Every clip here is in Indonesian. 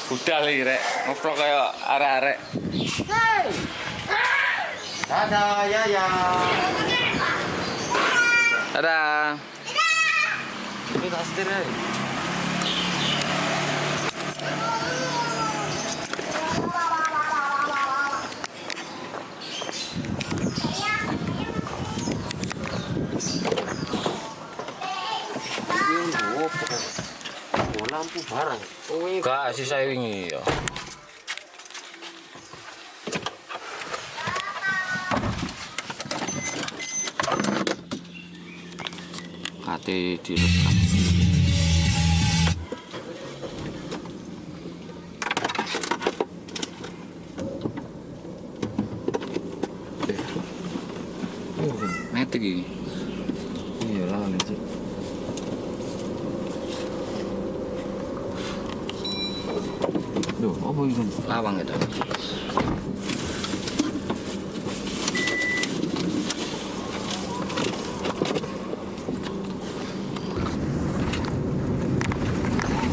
Budal iki rek, ngoprok kaya arek-arek. Dadah, Yaya. Dadah. Ini tak setir ya. Oh, lampu barang. Oh, ini Gak sih saya wingi ya. Kate direkam. Metik iki. iya lah, Cik. Duh, apa itu? Lawang itu.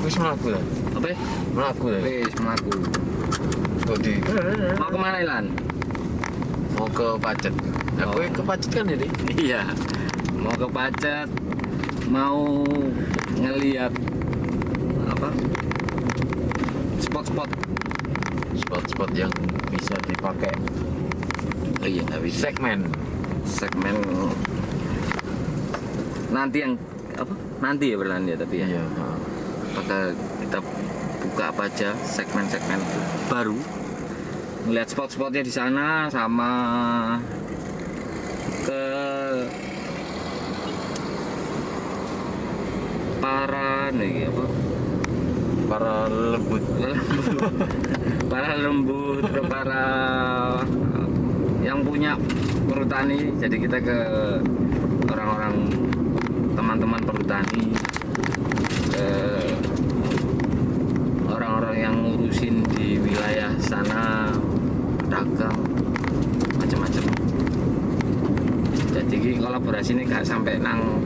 Wis mlaku ya? Apa? Mlaku ya? Wis mlaku. Bodi. Mau kemana Ilan? Mau ke Pacet. Aku Oh. ke Pacet kan ini? Iya. Mau ke Pacet. Mau ngelihat apa? Spot-spot. Spot-spot yang bisa dipakai Oh iya, nggak bisa. Segmen nanti yang apa? Nanti ya berlanjut tapi ya. Iya. Apakah kita buka apa aja segmen-segmen baru, melihat spot-spotnya di sana sama ke para nih apa Para lembut. para lembut ke para yang punya perhutani. Jadi kita ke orang-orang teman-teman perhutani, ke orang-orang yang ngurusin di wilayah sana, dagang macam-macam. Jadi ini kolaborasi ini gak sampai nang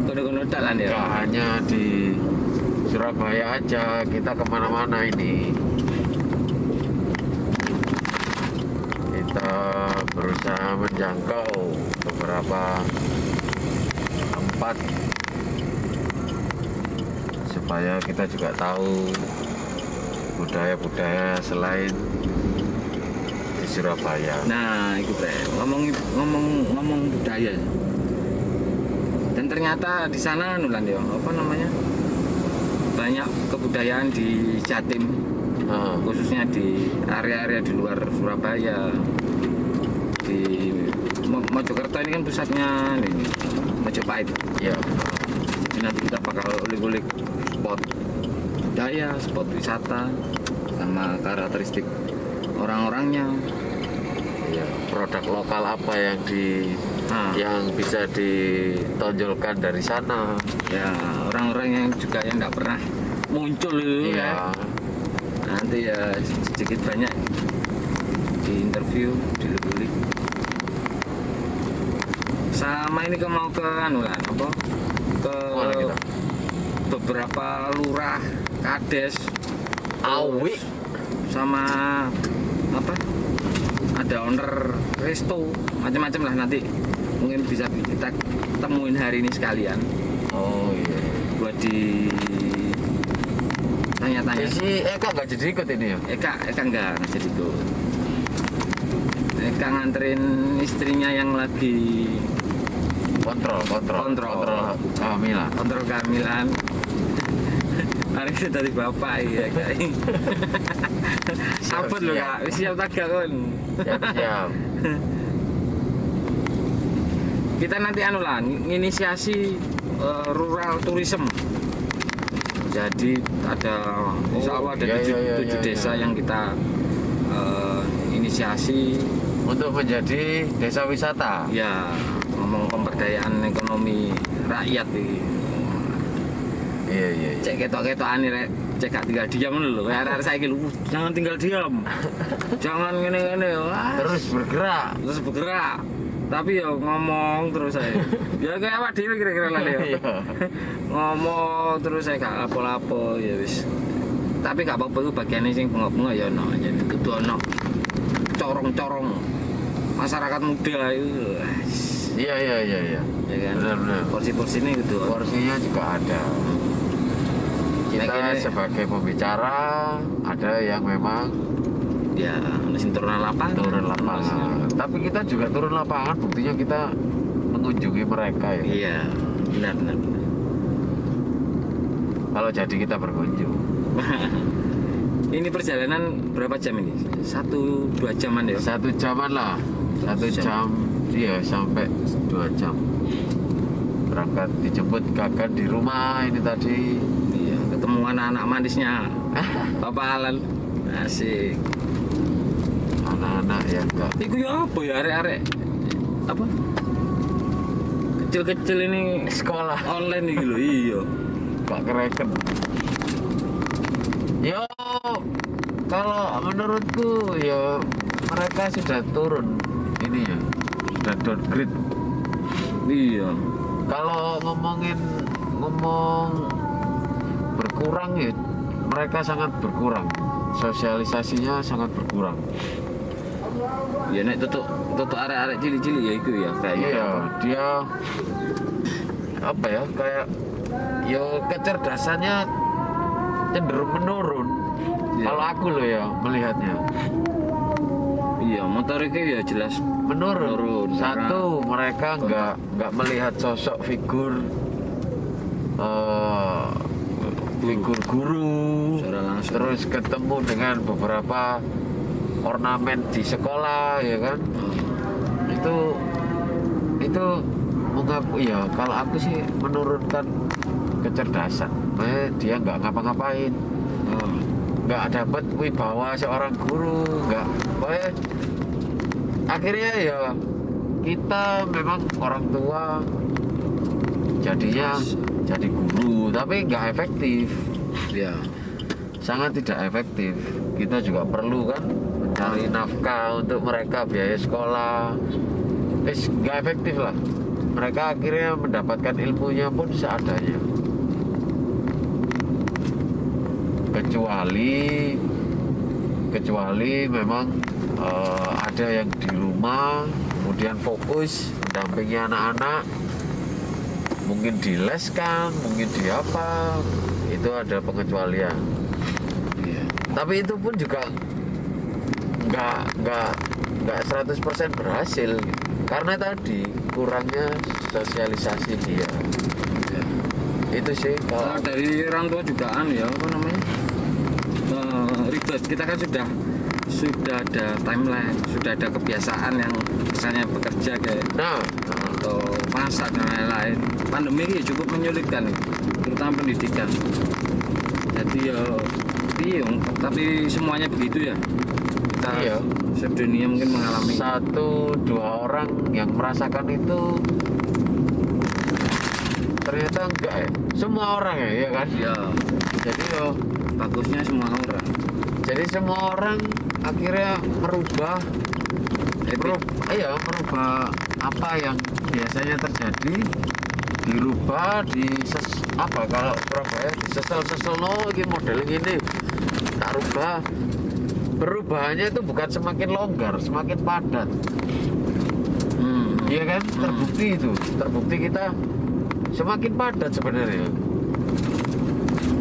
kono-kono dalan ya. Gak hanya di Surabaya aja, kita kemana-mana ini. Kita berusaha menjangkau beberapa tempat supaya kita juga tahu budaya-budaya selain di Surabaya. Nah, itu Bre, ngomong budaya. Dan ternyata di sana nulan ya, apa namanya? Banyak kebudayaan di Jatim, khususnya di area-area di luar Surabaya. Di Mojokerto ini kan pusatnya ini, Mojopahit. Ya, Jadi nanti kita bakal ulik-ulik spot budaya, spot wisata, sama karakteristik orang-orangnya. ya, produk lokal apa yang yang bisa ditonjolkan dari sana. Ya orang-orang yang juga yang nggak pernah muncul itu ya. Nanti ya sedikit banyak di interview, dilulik. Sama ini mau ke anulan apa? Ke Mana kita? beberapa lurah, kades, Awi. sama apa? Ada owner resto, macam-macam lah nanti. Mungkin bisa kita temuin hari ini sekalian Oh iya. buat di tanya-tanya. Si Eka nggak jadi ikut ini ya? Eka enggak jadi ikut. Eka nganterin istrinya yang lagi Kontrol kehamilan. kontrol kehamilan. Hari ini dari bapak ya kak. Sabar loh kak, siap tagak kan. Siap. Kita nanti anu lah, inisiasi rural tourism. Jadi ada, insya Allah ada tujuh desa yang kita inisiasi Untuk menjadi desa wisata. ya, ngomong pemberdayaan ekonomi rakyat ini. Iya. Cek ketok-ketokan nih rek, cek gak tinggal diam dulu. Kayak arek saiki lho, jangan tinggal diam. Jangan ngene-ngene. Wah, Terus bergerak. terus bergerak. Tapi ya ngomong terus saya. Ya kayak awak dhewe kira-kira lah ya. Iya. Ngomong terus saya gak lapo-lapo ya wis. Tapi gak apa-apa itu bagiannya sing bengok-bengok ya ono. Jadi kudu ono corong-corong masyarakat muda itu. Iya. Ya kan. Benar. Porsi-porsi ini gitu. Porsinya juga ada. Kita Kayaknya- sebagai pembicara ada yang memang Ya, mesin turun lapangan. turun lapangan. Tapi kita juga turun lapangan, buktinya kita mengunjungi mereka ya. Iya, benar. Kalau jadi kita berkunjung. Ini perjalanan berapa jam ini? 1-2 jaman ya? 1 jaman lah. 1 jam. jam, iya sampai 2 jam. Berangkat dijemput kakak di rumah ini tadi. Iya, ketemu anak-anak manisnya. Bapak Alan. Asik. Anak-anak ya enggak. Iku ya apa ya arek-arek? Apa? Kecil-kecil ini Sekolah online nih lho. Iya. gak kereken. Yo, kalau menurutku ya mereka sudah turun ini ya, sudah downgrade. Iya. Kalau ngomong berkurang ya, mereka sangat berkurang. Sosialisasinya sangat berkurang. Ya nek tutuk arek-arek cilik-cilik ya iku ya kayak gitu. Iya, dia apa ya kayak ya kecerdasannya cenderung menurun. Iya. Kalau aku loh ya melihatnya Iya, motoriknya ya jelas menurun. Menurun, Satu, mereka nggak melihat sosok figur figur guru, secara langsung. terus ketemu dengan beberapa ornamen di sekolah ya kan. Itu mengaku ya kalau aku sih menurunkan kecerdasan. Dia nggak ngapa-ngapain, nggak dapat wibawa seorang guru, nggak akhirnya ya kita memang orang tua jadinya jadi guru tapi nggak efektif, Ya. sangat tidak efektif. Kita juga perlu kan mencari nafkah untuk mereka, biaya sekolah, nggak efektif lah. Mereka akhirnya mendapatkan ilmunya pun seadanya. Kecuali memang ada yang di rumah kemudian fokus mendampingi anak-anak, mungkin di les kan, mungkin di apa, itu ada pengecualian. Iya. Tapi itu pun juga nggak 100% berhasil karena tadi kurangnya sosialisasi dia. Ya. Itu sih Kalau kalau dari orang tua juga ya apa namanya? Ribet. Kita kan sudah ada timeline, sudah ada kebiasaan yang misalnya bekerja kayak nah atau masak dan lain-lain. Pandemi ini cukup menyulitkan, terutama pendidikan. Jadi ya bingung, tapi semuanya begitu ya. Kita Iya. sedunia mungkin mengalami. 1-2 orang yang merasakan itu ternyata enggak ya, semua orang ya kan. Ya, Jadi bagusnya semua orang. jadi semua orang akhirnya merubah merubah apa yang biasanya terjadi, dirubah kalau Surabaya disesel-sesel ini model ini tak rubah. Perubahannya itu bukan semakin longgar, semakin padat. Iya kan, terbukti kita semakin padat sebenarnya.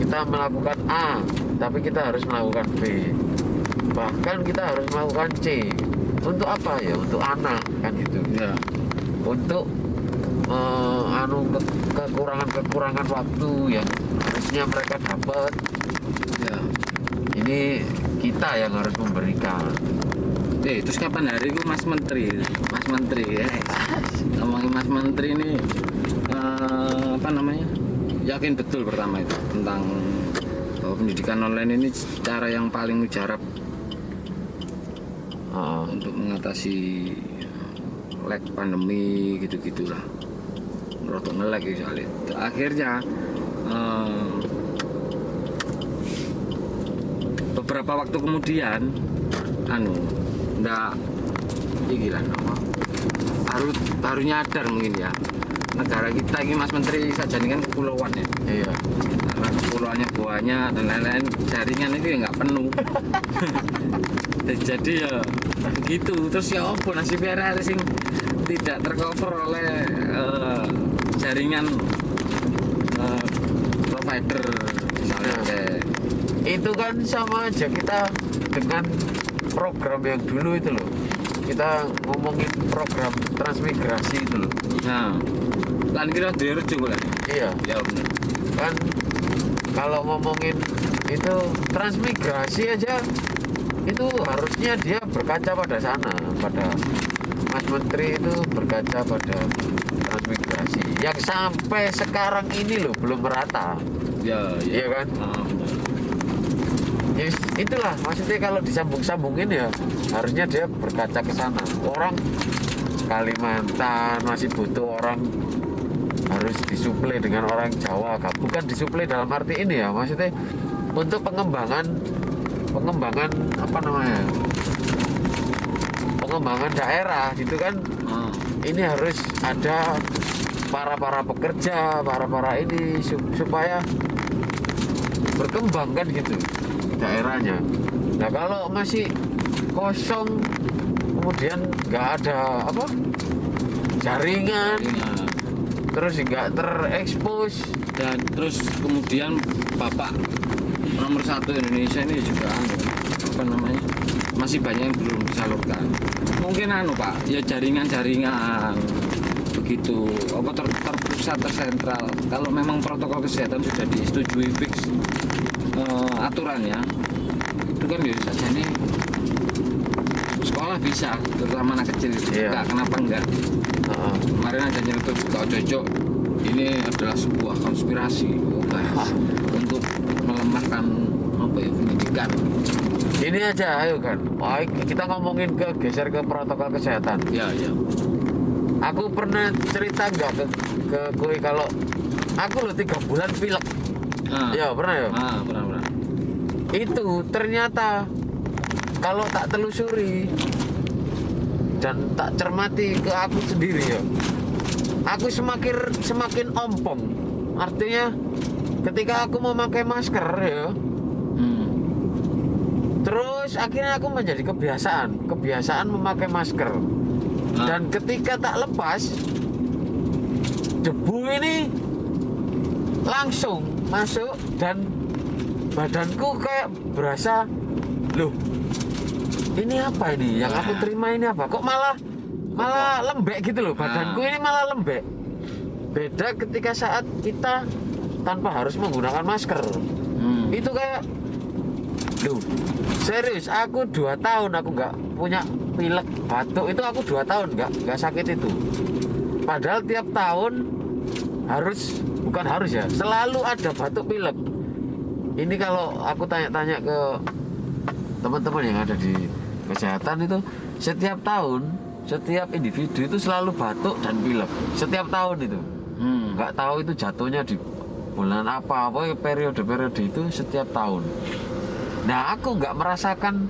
Kita melakukan A, tapi kita harus melakukan B, bahkan kita harus melakukan C. Untuk apa ya? Untuk anak kan gitu. Ya. Untuk kekurangan waktu yang harusnya mereka dapat. Ya. Ini kita yang harus memberikan. Terus kapan hari itu Mas Menteri ya. Ngomongin Mas Menteri ini apa namanya? Yakin betul pertama itu tentang bahwa pendidikan online ini cara yang paling mujarab untuk mengatasi lag pandemi gitu-gitulah. Rotok ngelag ya soalnya. Akhirnya beberapa waktu kemudian ndak iki lah baru nyadar mungkin ya, negara kita ini Mas Menteri saja ini kan kepulauan ya. Iya. Karena kepulauannya buahnya dan lain-lain, jaringan itu ya nggak penuh. Jadi ya gitu. Terus ya apa nasibnya sing tidak tercover oleh jaringan provider misalnya kayak Itu kan sama aja kita dengan program yang dulu itu loh. Kita ngomongin program transmigrasi itu loh. nah lan kira dirujuk lah. Iya. Ya benar. Kan kalau ngomongin itu transmigrasi aja, itu harusnya dia berkaca pada sana, pada Mas Menteri itu berkaca pada transmigrasi yang sampai sekarang ini loh belum merata. Ya, Iya kan? benar. Ya, itulah maksudnya kalau disambung-sambungin ya harusnya dia berkaca ke sana. Orang Kalimantan masih butuh orang, harus disuplai dengan orang Jawa. Bukan disuplai dalam arti ini ya, maksudnya untuk pengembangan apa namanya, pengembangan daerah gitu kan. Ini harus ada para pekerja, para ini supaya berkembang kan gitu daerahnya. Nah kalau masih kosong, kemudian nggak ada apa jaringan, terus nggak terekspos, Dan terus kemudian Bapak nomor 1 Indonesia ini juga apa namanya, masih banyak yang belum disalurkan. Mungkin Pak, ya jaringan begitu apa terpusat, tersentral. Kalau memang protokol kesehatan sudah disetujui fix aturannya, itu kan bisa saja nih sekolah bisa, terutama anak kecil. Iya. Kenapa enggak? Kemarin ada nyeletuk kalau cocok ini adalah sebuah konspirasi untuk melemahkan apa ya, pendidikan. Ini aja ayo kan. Kita ngomongin geser ke protokol kesehatan. Ya. Aku pernah cerita nggak ke kowe kalau aku loh 3 bulan pilek. Ya pernah ya. Pernah. Itu ternyata kalau tak telusuri dan tak cermati ke aku sendiri ya, aku semakin ompong. Artinya ketika aku memakai masker ya, terus akhirnya aku menjadi kebiasaan memakai masker. Dan ketika tak lepas, debu ini langsung masuk dan badanku kayak berasa, loh ini apa ini yang aku terima, ini apa kok malah lembek gitu loh, badanku ini malah lembek. Beda ketika saat kita tanpa harus menggunakan masker. Itu kayak, loh serius aku 2 tahun aku nggak punya pilek batuk, itu aku 2 tahun nggak sakit itu. Padahal tiap tahun selalu ada batuk pilek. Ini kalau aku tanya-tanya ke teman-teman yang ada di kesehatan itu, setiap tahun setiap individu itu selalu batuk dan pilek setiap tahun itu. Nggak tahu itu jatuhnya di bulan apa periode itu setiap tahun. Nah aku nggak merasakan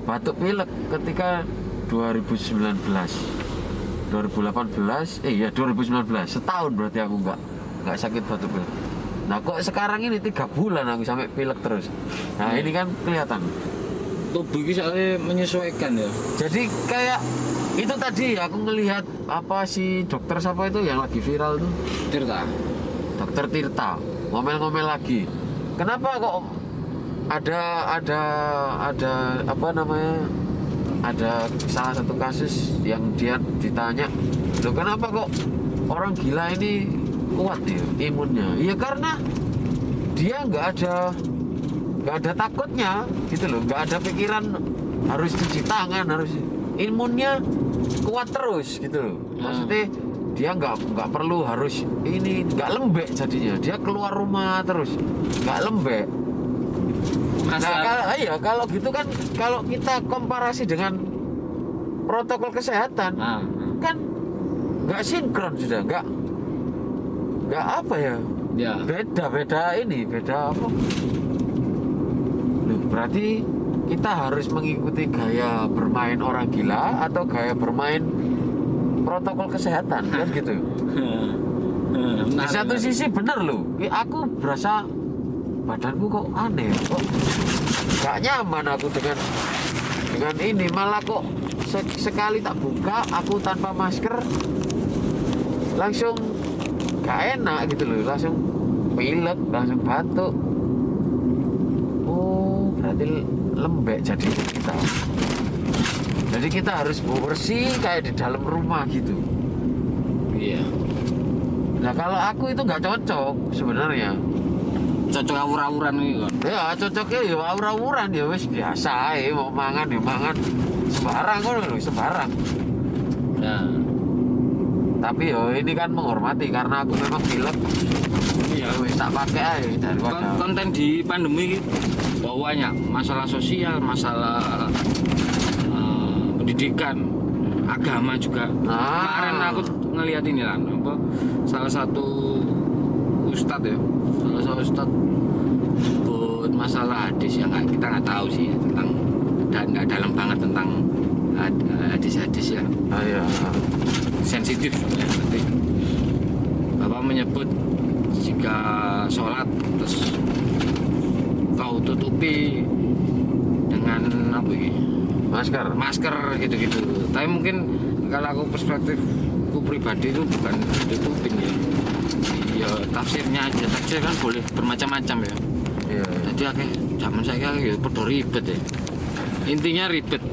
batuk pilek ketika 2019 setahun berarti aku nggak sakit batuk pilek. Nah kok sekarang ini 3 bulan aku sampai pilek terus. Nah ini kan kelihatan Tubuh ini soalnya menyesuaikan ya. jadi kayak itu tadi aku ngelihat apa si dokter siapa itu yang lagi viral tuh, Dokter Tirta ngomel-ngomel lagi. Kenapa kok ada apa namanya, ada salah satu kasus yang dia ditanya, loh kenapa kok orang gila ini kuat ya imunnya? Ya karena dia nggak ada takutnya gitu loh, nggak ada pikiran harus cuci tangan, harus, imunnya kuat terus gitu loh. Maksudnya dia nggak perlu harus ini, nggak lembek jadinya, dia keluar rumah terus nggak lembek. Nah kalau gitu kan, kalau kita komparasi dengan protokol kesehatan kan nggak sinkron, sudah nggak apa ya, beda apa. Loh, berarti kita harus mengikuti gaya bermain orang gila atau gaya bermain protokol kesehatan kan gitu. Di satu sisi bener loh, aku berasa badanku kok aneh, kok gak nyaman aku dengan ini, malah kok sekali tak buka aku tanpa masker langsung gak enak gitu loh, langsung pilek, langsung batuk. Oh berarti lembek jadi kita. Jadi kita harus bersih kayak di dalam rumah gitu. Iya. Nah kalau aku itu nggak cocok sebenarnya. Cocok awur-awuran ini kan. Ya cocoknya ya awur-awuran ya wis biasa ya, mau mangan ya mangan sembarang kan loh, sembarang. Nah, Tapi ya ini kan menghormati karena aku memang pilek. iya. Ya wis tak pakai aja daripada. Konten di pandemi banyak masalah sosial, masalah pendidikan, agama juga. Kemarin aku ngelihat ini lah, apa salah satu ustadz ya, salah satu ustadz sebut masalah hadis yang kita nggak tahu sih ya, tentang nggak dalam banget tentang hadis-hadis ya, Iya. sensitif ya. Nanti Bapak menyebut jika sholat terus kau tutupi dengan apa ini? Masker gitu-gitu. Tapi mungkin kalau aku perspektifku pribadi itu bukan ditutupin ya. Ya tafsirnya aja. Tafsir kan boleh bermacam-macam ya. Iya. Jadi akeh zaman saya ya padha ribet ya. Intinya ribet.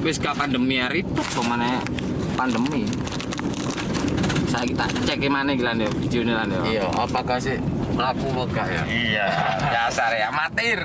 Wis gak pandemi ya ribet pemane pandemi. Saya kita cek mana gilan ya videonya lan ya. Iya, apakah sih melaku apa enggak ya? Iya, dasar ya amatir.